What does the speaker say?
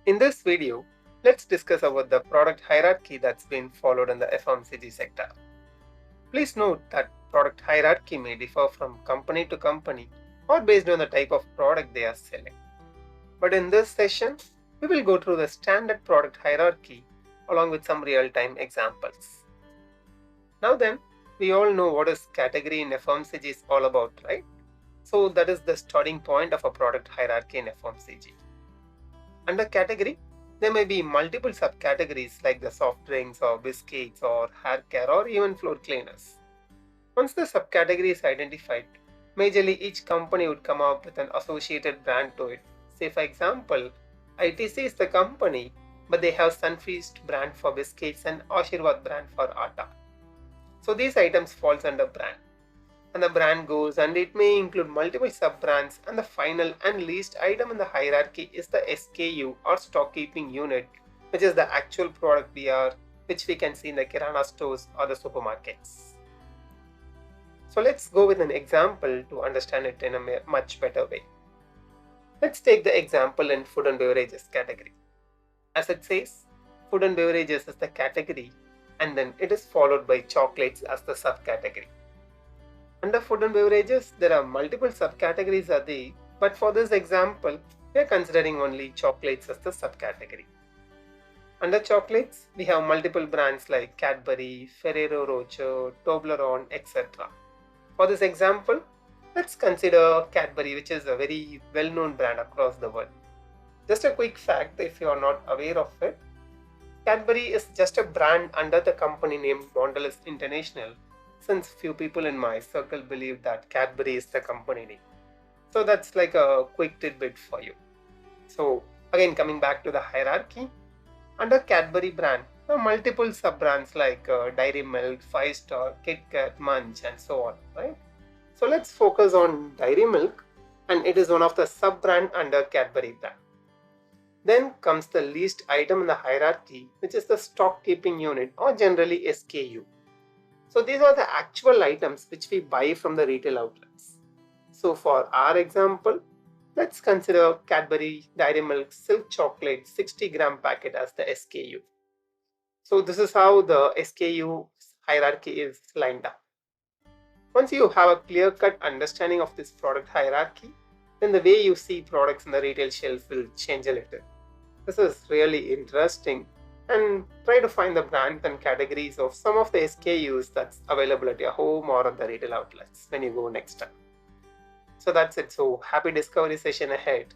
In this video, let's discuss about the product hierarchy that's been followed in the FMCG sector. Please note that product hierarchy may differ from company to company or based on the type of product they are selling. But in this session, we will go through the standard product hierarchy along with some real-time examples. Now then, we all know what is category in FMCG is all about, right? So that is the starting point of a product hierarchy in FMCG. Under category, there may be multiple subcategories like the soft drinks or biscuits or hair care or even floor cleaners. Once the subcategory is identified, majorly each company would come up with an associated brand to it. Say for example, ITC is the company, but they have Sunfeast brand for biscuits and Ashirwad brand for atta. So these items falls under brand. And the brand goes and it may include multiple sub-brands, and the final and least item in the hierarchy is the SKU or stock keeping unit, which is the actual product which we can see in the kirana stores or the supermarkets. So let's go with an example to understand it in a much better way. Let's take the example in food and beverages category. As it says, food and beverages is the category, and then it is followed by chocolates as the subcategory. Under food and beverages, there are multiple subcategories are there, but for this example, we are considering only chocolates as the subcategory. Under chocolates, we have multiple brands like Cadbury, Ferrero Rocher, Toblerone, etc. For this example, let's consider Cadbury, which is a very well-known brand across the world. Just a quick fact, if you are not aware of it, Cadbury is just a brand under the company named Mondelez International, since few people in my circle believe that Cadbury is the company name. So that's like a quick tidbit for you. So again, coming back to the hierarchy, under Cadbury brand, there are multiple sub-brands like Dairy Milk, 5-Star, Kit Kat, Munch and so on, right? So let's focus on Dairy Milk, and it is one of the sub-brand under Cadbury brand. Then comes the least item in the hierarchy, which is the stock keeping unit or generally SKU. So these are the actual items which we buy from the retail outlets. So for our example, let's consider Cadbury Dairy Milk Silk Chocolate 60-gram packet as the SKU. So this is how the SKU hierarchy is lined up. Once you have a clear-cut understanding of this product hierarchy, then the way you see products in the retail shelf will change a little. This is really interesting, and try to find the brands and categories of some of the SKUs that's available at your home or at the retail outlets when you go next time. So that's it. So happy discovery session ahead.